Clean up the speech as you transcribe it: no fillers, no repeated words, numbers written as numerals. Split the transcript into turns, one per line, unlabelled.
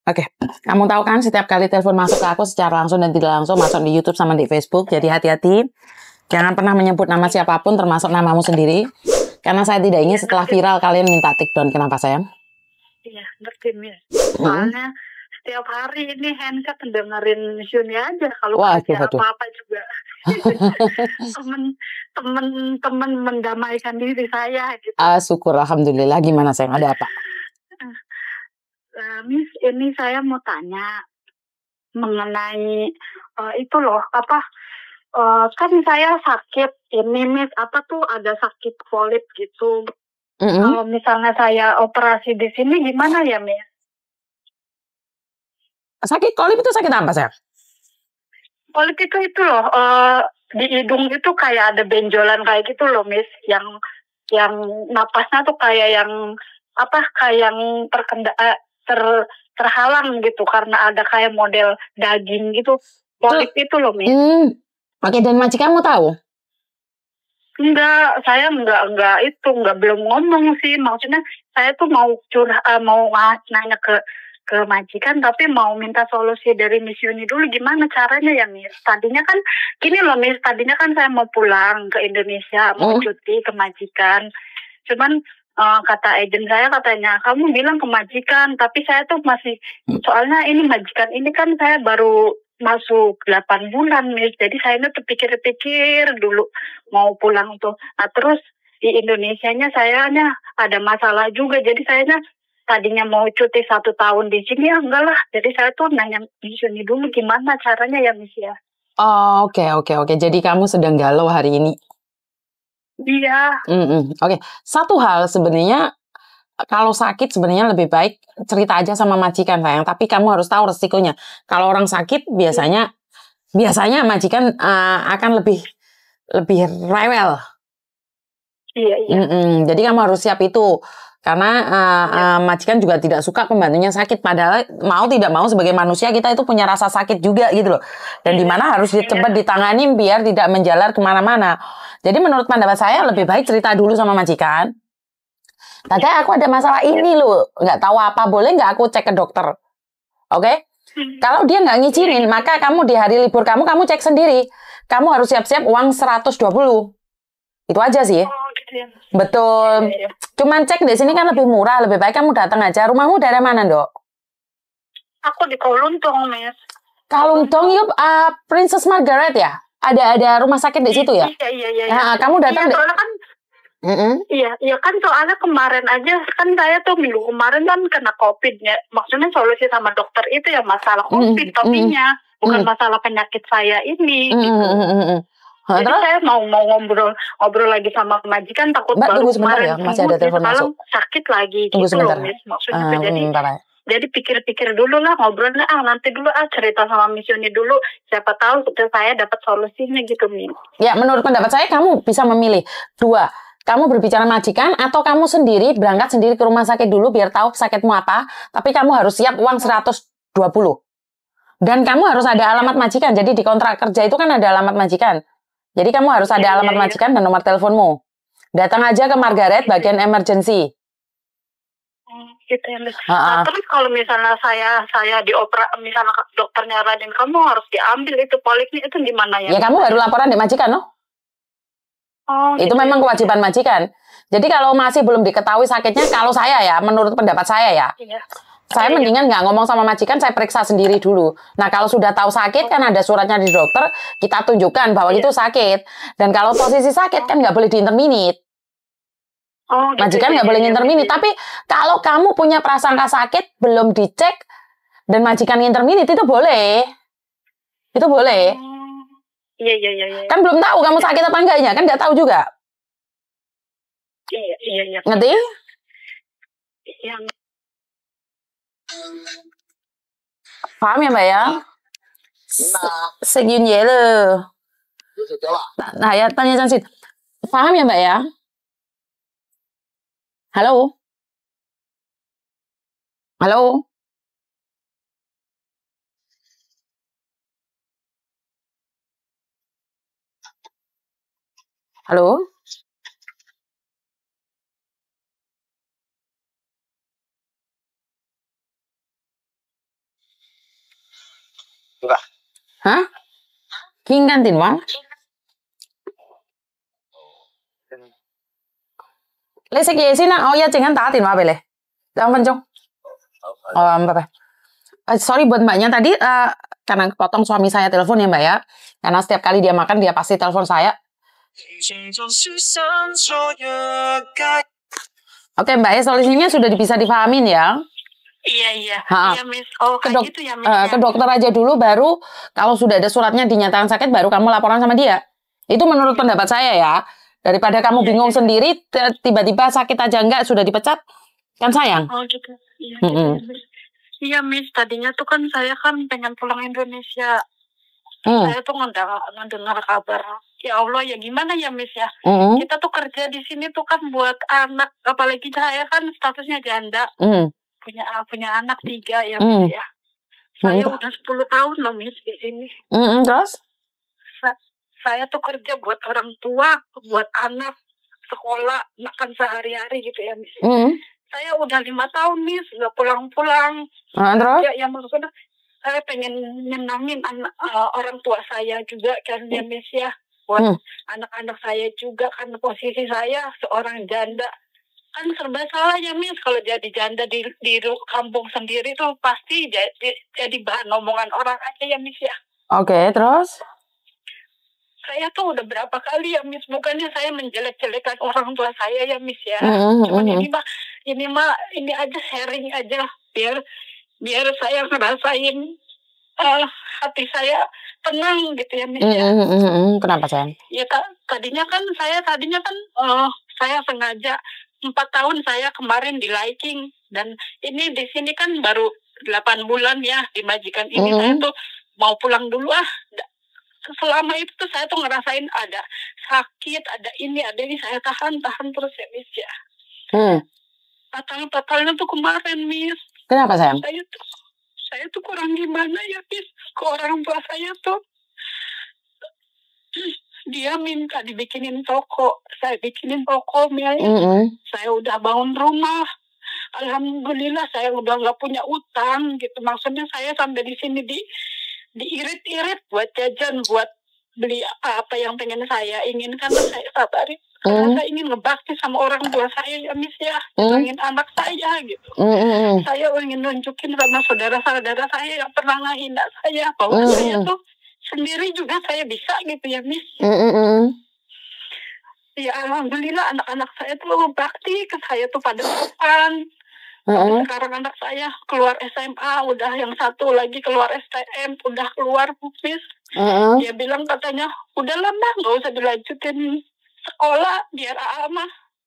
Oke, kamu tahu kan setiap kali telepon masuk ke aku secara langsung dan tidak langsung masuk di YouTube sama di Facebook. Jadi hati-hati, jangan pernah menyebut nama siapapun termasuk namamu sendiri. Karena saya tidak ingin setelah viral kalian minta take down. Kenapa sayang?
Iya, ngerti Miss. Soalnya setiap hari ini handset dengerin Yuni aja kalau kerja apa-apa juga. Temen-temen mendamaikan diri saya gitu.
Syukur, alhamdulillah. Gimana sayang, ada apa?
Miss, ini saya mau tanya mengenai itu loh, kan saya sakit ini Miss, ada sakit polip gitu. Kalau misalnya saya operasi di sini gimana ya Miss?
Sakit polip itu sakit apa sayang?
Polip itu loh, di hidung itu kayak ada benjolan kayak gitu loh Miss, yang napasnya tuh kayak yang terhalang gitu karena ada kayak model daging gitu. Polip itu loh Miss.
Oke, dan majikanmu tahu?
Enggak, saya belum ngomong sih. Maksudnya saya tuh mau nanya ke majikan, tapi mau minta solusi dari Miss Yuni dulu gimana caranya ya Miss. Tadinya kan gini loh Miss, tadinya kan saya mau pulang ke Indonesia, mau cuti ke majikan. Cuman kata agen saya katanya, kamu bilang ke majikan, tapi saya tuh masih, soalnya ini majikan ini kan saya baru masuk 8 bulan Miss, jadi saya tuh pikir-pikir dulu mau pulang tuh. Nah terus di Indonesianya sayanya ada masalah juga, jadi sayanya tadinya mau cuti 1 tahun di sini, ya enggak lah. Jadi saya tuh nanya di sini dulu gimana caranya ya Miss ya.
Oke. Jadi kamu sedang galau hari ini.
Iya.
Oke. Satu hal sebenarnya, kalau sakit sebenarnya lebih baik cerita aja sama majikan sayang. Tapi kamu harus tahu resikonya. Kalau orang sakit biasanya majikan akan lebih rewel.
Iya.
Jadi kamu harus siap itu. Karena majikan juga tidak suka pembantunya sakit. Padahal mau tidak mau sebagai manusia kita itu punya rasa sakit juga gitu loh. Dan dimana harus cepat ditangani biar tidak menjalar kemana-mana. Jadi menurut pendapat saya lebih baik cerita dulu sama majikan. Tadi aku ada masalah ini loh. Nggak tahu apa, boleh nggak aku cek ke dokter? Oke? Kalau dia nggak ngizinin, maka kamu di hari libur kamu cek sendiri. Kamu harus siap-siap uang 120. Itu aja sih. Betul. Cuman cek di sini kan lebih murah, lebih baik kamu datang aja. Rumahmu dari mana, Dok?
Aku di Kalungtong, Miss.
Kalungtong yuk, Princess Margaret ya? Ada rumah sakit di situ ya?
Iya.
Nah, kamu datang.
Iya, soalnya kan Iya kan soalnya kemarin aja kan saya tuh minggu kemarin kan kena COVID ya. Maksudnya solusi sama dokter itu ya masalah COVID topinya, bukan masalah penyakit saya ini gitu. Jadi saya mau ngobrol lagi sama majikan, takut baru kemarin
ya, masih ada telepon masuk.
Sakit lagi gitu loh Miss. Maksudnya tuh jadi pikir-pikir dulu lah, ngobrolnya nanti dulu cerita sama Miss Yuni dulu, siapa tahu saya dapat solusinya gitu Miss.
Ya menurut pendapat saya kamu bisa memilih 2. Kamu berbicara majikan atau kamu sendiri berangkat sendiri ke rumah sakit dulu biar tahu sakitmu apa, tapi kamu harus siap uang 120. Dan kamu harus ada alamat majikan. Jadi di kontrak kerja itu kan ada alamat majikan. Jadi kamu harus ada alamat majikan dan nomor teleponmu. Datang aja ke Margaret bagian emergency.
Gitu ya, Miss. Terus kalau misalnya saya misalnya dokternya nyaranin kamu harus diambil itu polipnya, itu gimana ya?
Ya kamu baru laporan di majikan, no? Itu memang kewajiban majikan. Jadi kalau masih belum diketahui sakitnya, kalau saya ya, menurut pendapat saya ya, saya mendingan nggak ngomong sama majikan, saya periksa sendiri dulu. Nah kalau sudah tahu sakit kan ada suratnya di dokter, kita tunjukkan bahwa itu sakit. Dan kalau posisi sakit kan nggak boleh diinterminit. Majikan nggak boleh nginterminit. Tapi kalau kamu punya prasangka sakit, belum dicek, dan majikan nginterminit, itu boleh. Itu boleh.
Iya.
Kan belum tahu kamu sakit apa enggaknya, kan nggak tahu juga.
Iya.
Ngerti?
Iya.
Paham ya Mbak ya? Segini ya loh. Nah ya tanya Jansit. Paham ya Mbak ya? Halo? Halo? Halo?
Enggak.
Hah? King kantin wang? Lấy sách gì xin ạ? Oh ya, jangan打電話俾你，2 分鐘。Mbak. Sorry buat mbaknya tadi, karena potong suami saya telepon ya mbak ya. Karena setiap kali dia makan dia pasti telepon saya. Oke mbak ya, solusinya sudah bisa dipahamin ya.
Iya. Iya, Miss. Oh,
ke,
gitu ya, Miss.
Ke dokter aja dulu, baru kalau sudah ada suratnya dinyatakan sakit, baru kamu laporan sama dia. Itu menurut pendapat saya ya. Daripada kamu bingung sendiri, tiba-tiba sakit aja enggak, sudah dipecat, kan sayang.
Oh gitu. Iya, gitu, Miss. Iya, Miss. Tadinya tuh kan saya kan pengen pulang Indonesia. Saya tuh ngedengar kabar. Ya Allah, ya gimana ya, Miss ya? Kita tuh kerja di sini tuh kan buat anak, apalagi saya kan statusnya janda. Punya anak 3 ya, Miss ya. Saya udah 10 tahun loh, Miss, di sini.
Terus?
Saya tuh kerja buat orang tua, buat anak, sekolah, makan sehari-hari gitu ya, Miss. Saya udah 5 tahun, Miss, nggak pulang-pulang.
Terus?
Ya maksudnya saya pengen nyenangin orang tua saya juga kan ya, Miss ya. Buat anak-anak saya juga, karena posisi saya seorang janda. Kan serba salah ya, Miss. Kalau jadi janda di kampung sendiri tuh pasti jadi bahan omongan orang aja ya, Miss ya.
Oke, terus?
Saya tuh udah berapa kali ya, Miss, bukannya saya menjelek-jelekan orang tua saya ya, Miss ya. Cuman ini aja sharing aja biar saya ngerasain hati saya tenang gitu ya, Miss ya.
Kenapa sayang?
Ya tadinya kan saya sengaja 4 tahun saya kemarin di liking, dan ini di sini kan baru 8 bulan ya di majikan ini. Saya tuh mau pulang dulu selama itu tuh saya tuh ngerasain ada sakit, ada ini saya tahan terus ya, Miss ya. Fatalnya tuh kemarin, Miss.
Kenapa sayang?
Saya tuh kurang gimana ya, Miss, ke orang tua saya tuh. Dia minta dibikinin toko, saya bikinin toko, Miss. Saya udah bangun rumah. Alhamdulillah saya udah nggak punya utang gitu. Maksudnya saya sampai di sini diirit-irit buat jajan, buat beli apa yang pengen saya inginkan, saya sabarin. Karena saya ingin ngebakti sama orang tua saya ya, Miss ya. Ingin anak saya gitu. Saya ingin nunjukin sama saudara-saudara saya yang pernah ngehina saya bahwa saya tuh sendiri juga saya bisa gitu ya, Miss. Ya alhamdulillah anak-anak saya tuh bakti ke saya tuh pada depan. Sekarang anak saya keluar SMA, udah yang satu lagi keluar STM, udah keluar, Miss. Dia bilang katanya, udah lama nggak usah dilanjutin sekolah, biar mah